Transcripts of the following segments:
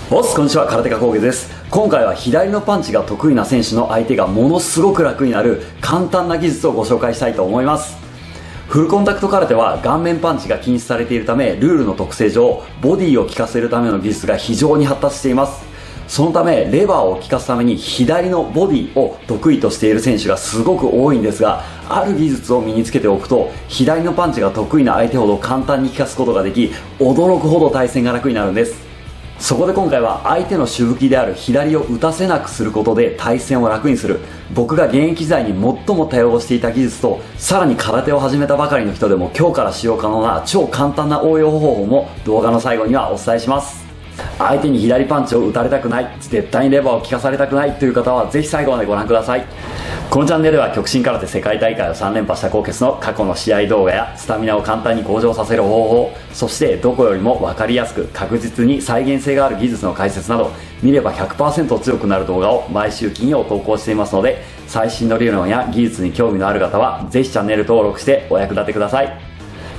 こんにちは、空手家工芸です。今回は左のパンチが得意な選手の相手がものすごく楽になる簡単な技術をご紹介したいと思います。フルコンタクト空手は顔面パンチが禁止されているため、ルールの特性上ボディを効かせるための技術が非常に発達しています。そのためレバーを効かすために左のボディを得意としている選手がすごく多いんですが、ある技術を身につけておくと左のパンチが得意な相手ほど簡単に効かすことができ、驚くほど対戦が楽になるんです。そこで今回は相手の主武器である左を打たせなくすることで対戦を楽にする、僕が現役時代に最も多用していた技術と、さらに空手を始めたばかりの人でも今日から使用可能な超簡単な応用方法も動画の最後にはお伝えします。相手に左パンチを打たれたくない、絶対にレバーを効かされたくないという方はぜひ最後までご覧ください。このチャンネルでは極真空手世界大会を3連覇した高傑の過去の試合動画やスタミナを簡単に向上させる方法、そしてどこよりも分かりやすく確実に再現性がある技術の解説など、見れば 100% 強くなる動画を毎週金曜投稿していますので、最新の理論や技術に興味のある方はぜひチャンネル登録してお役立てください。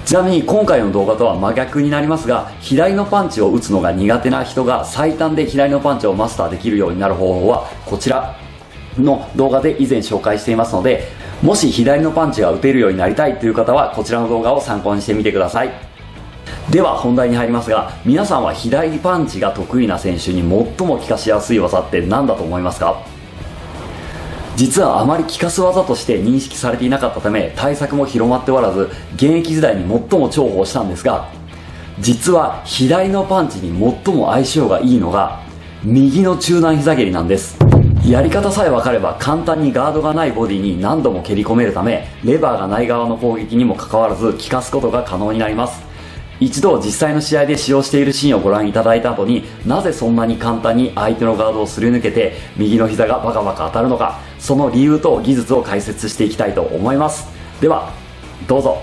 ちなみに今回の動画とは真逆になりますが、左のパンチを打つのが苦手な人が最短で左のパンチをマスターできるようになる方法はこちらの動画で以前紹介していますので、もし左のパンチが打てるようになりたいという方はこちらの動画を参考にしてみてください。では本題に入りますが、皆さんは左パンチが得意な選手に最も効かしやすい技って何だと思いますか？実はあまり効かす技として認識されていなかったため、対策も広まっておらず、現役時代に最も重宝したんですが、実は左のパンチに最も相性がいいのが右の中段膝蹴りなんです。やり方さえ分かれば簡単にガードがないボディに何度も蹴り込めるため、レバーがない側の攻撃にもかかわらず効かすことが可能になります。一度実際の試合で使用しているシーンをご覧いただいた後に、なぜそんなに簡単に相手のガードをすり抜けて右の膝がバカバカ当たるのか、その理由と技術を解説していきたいと思います。ではどうぞ。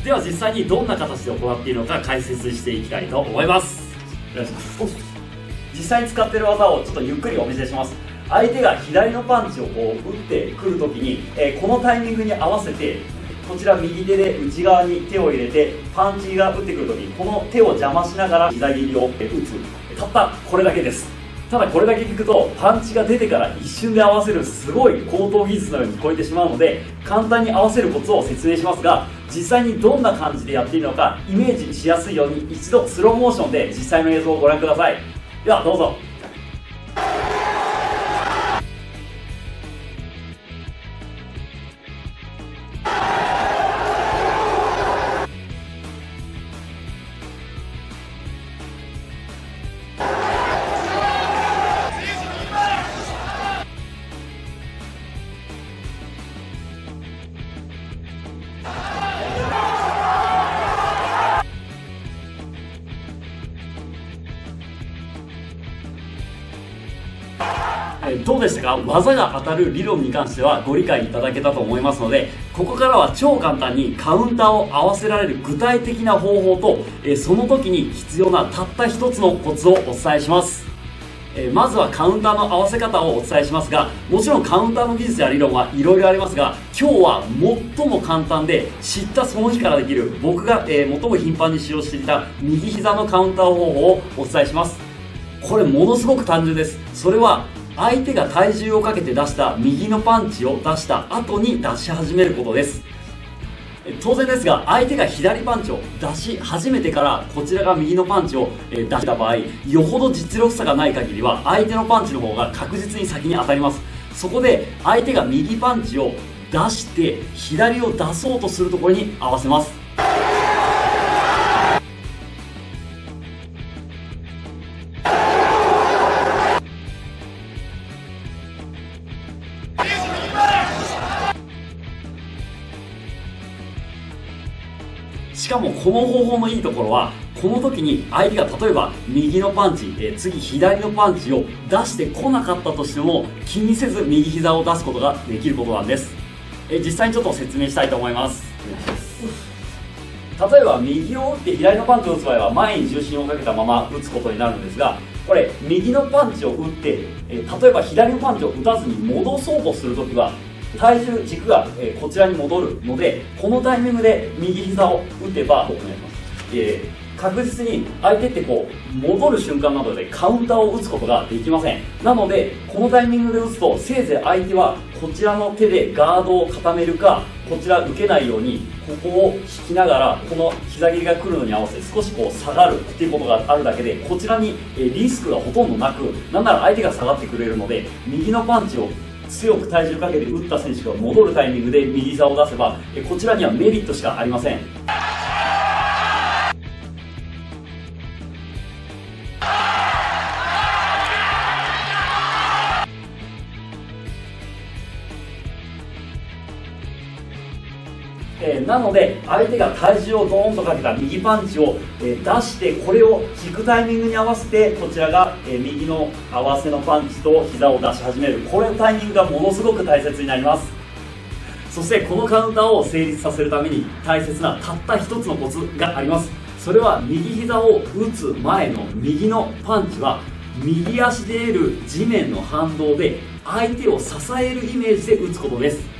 では実際にどんな形で行っているのか解説していきたいと思います。お願いします。実際に使っている技をちょっとゆっくりお見せします。相手が左のパンチをこう打ってくるときに、このタイミングに合わせてこちら右手で内側に手を入れて、パンチが打ってくるときにこの手を邪魔しながら膝蹴りを打つ、たったこれだけです。ただこれだけ聞くとパンチが出てから一瞬で合わせるすごい高等技術のように聞こえてしまうので、簡単に合わせるコツを説明しますが、実際にどんな感じでやっているのかイメージしやすいように一度スローモーションで実際の映像をご覧ください。ではどうぞ。どうでしたか？技が当たる理論に関してはご理解いただけたと思いますので、ここからは超簡単にカウンターを合わせられる具体的な方法と、その時に必要なたった一つのコツをお伝えします。まずはカウンターの合わせ方をお伝えしますが、もちろんカウンターの技術や理論はいろいろありますが、今日は最も簡単で知ったその日からできる、僕が、最も頻繁に使用していた右膝のカウンター方法をお伝えします。これものすごく単純です。それは相手が体重をかけて出した右のパンチを出した後に出し始めることです。当然ですが、相手が左パンチを出し始めてからこちらが右のパンチを出した場合、よほど実力差がない限りは相手のパンチの方が確実に先に当たります。そこで相手が右パンチを出して左を出そうとするところに合わせます。かもこの方法のいいところは、この時に相手が例えば右のパンチ、次左のパンチを出してこなかったとしても気にせず右膝を出すことができることなんです。実際にちょっと説明したいと思います。例えば右を打って左のパンチを打つ場合は前に重心をかけたまま打つことになるんですが、これ右のパンチを打って、例えば左のパンチを打たずに戻そうとするときは体重軸がこちらに戻るので、このタイミングで右膝を打てば確実に相手って戻る瞬間などでカウンターを打つことができません。なのでこのタイミングで打つとせいぜい相手はこちらの手でガードを固めるか、こちら受けないようにここを引きながらこの膝切りが来るのに合わせて少し下がるっていうことがあるだけで、こちらにリスクがほとんどなく、なんなら相手が下がってくれるので、右のパンチを強く体重かけて打った選手が戻るタイミングで右膝を出せばこちらにはメリットしかありません。なので相手が体重をドーンとかけた右パンチを出して、これを引くタイミングに合わせてこちらが右の合わせのパンチと膝を出し始める、これのタイミングがものすごく大切になります。そしてこのカウンターを成立させるために大切なたった一つのコツがあります。それは右膝を打つ前の右のパンチは右足で得る地面の反動で相手を支えるイメージで打つことです。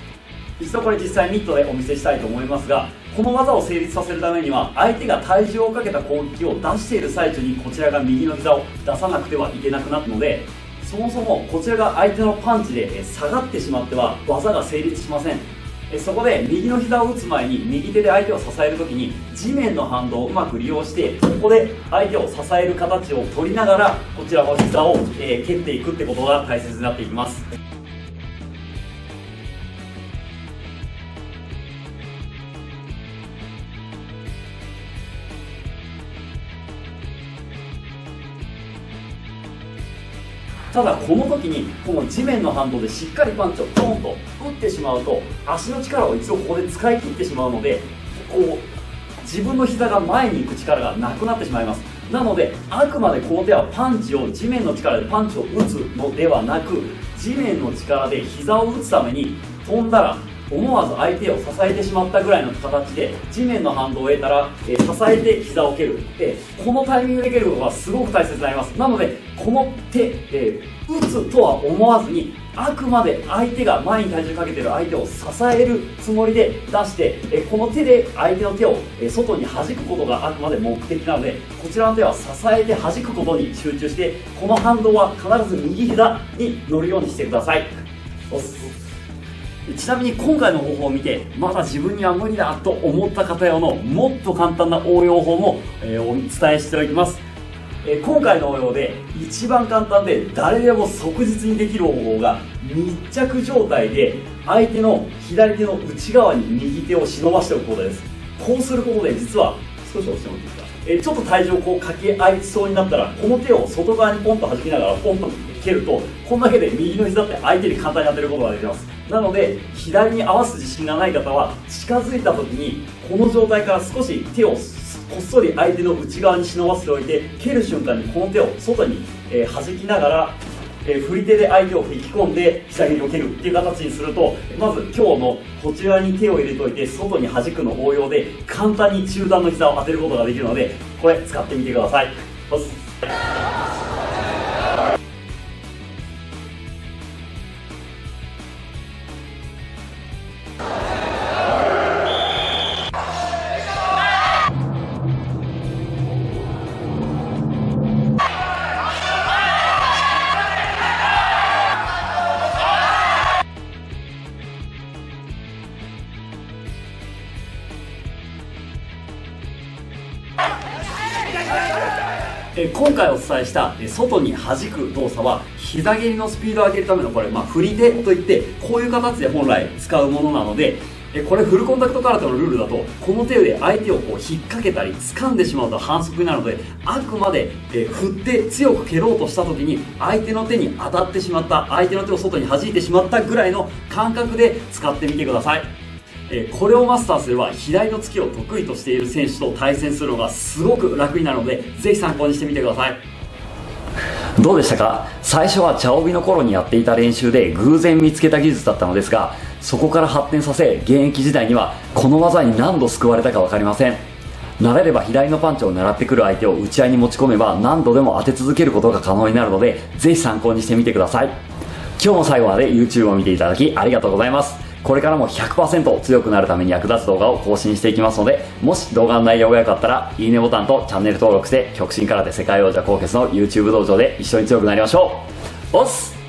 一度これ実際ミットでお見せしたいと思いますが、この技を成立させるためには相手が体重をかけた攻撃を出している最中にこちらが右の膝を出さなくてはいけなくなるので、そもそもこちらが相手のパンチで下がってしまっては技が成立しません。そこで右の膝を打つ前に右手で相手を支えるときに地面の反動をうまく利用して、ここで相手を支える形を取りながらこちらの膝を蹴っていくってことが大切になっていきます。ただこの時にこの地面の反動でしっかりパンチをドーンと打ってしまうと足の力を一度ここで使い切ってしまうので、自分の膝が前に行く力がなくなってしまいます。なのであくまでこの手はパンチを地面の力でパンチを打つのではなく、地面の力で膝を打つために飛んだら思わず相手を支えてしまったぐらいの形で地面の反動を得たら、支えて膝を蹴る、このタイミングで蹴ることがすごく大切になります。なのでこの手、打つとは思わずにあくまで相手が前に体重かけている相手を支えるつもりで出して、この手で相手の手を外に弾くことがあくまで目的なので、こちらの手は支えて弾くことに集中して、この反動は必ず右膝に乗るようにしてください。ちなみに今回の方法を見てまだ自分には無理だと思った方用のもっと簡単な応用法も、お伝えしておきます。今回の応用で一番簡単で誰でも即日にできる方法が、密着状態で相手の左手の内側に右手を忍ばしておくことです。こうすることで実は少し押してもらっていいですか。ちょっと体重をかけ合いそうになったらこの手を外側にポンと弾きながらポンと蹴ると、こんだけで右の膝って相手に簡単に当てることができます。なので左に合わす自信がない方は近づいた時にこの状態から少し手をこっそり相手の内側に忍ばせておいて、蹴る瞬間にこの手を外に弾きながら振り手で相手を引き込んで膝蹴りを蹴るっていう形にすると、まず今日のこちらに手を入れておいて外に弾くの応用で簡単に中段の膝を当てることができるので、これ使ってみてください。今回お伝えした外に弾く動作は膝蹴りのスピードを上げるための振り手といって、こういう形で本来使うものなので、これフルコンタクト空手のルールだとこの手で相手を引っ掛けたり掴んでしまうと反則になるので、あくまで振って強く蹴ろうとした時に相手の手に当たってしまった、相手の手を外に弾いてしまったぐらいの感覚で使ってみてください。これをマスターすれば左の突きを得意としている選手と対戦するのがすごく楽になるので、ぜひ参考にしてみてください。どうでしたか？最初は茶帯の頃にやっていた練習で偶然見つけた技術だったのですが、そこから発展させ、現役時代にはこの技に何度救われたか分かりません。慣れれば左のパンチを狙ってくる相手を打ち合いに持ち込めば何度でも当て続けることが可能になるので、ぜひ参考にしてみてください。今日も最後まで YouTube を見ていただきありがとうございます。これからも 100% 強くなるために役立つ動画を更新していきますので、もし動画の内容が良かったらいいねボタンとチャンネル登録して、極真空手世界王者コウケツの YouTube 道場で一緒に強くなりましょう。おっす。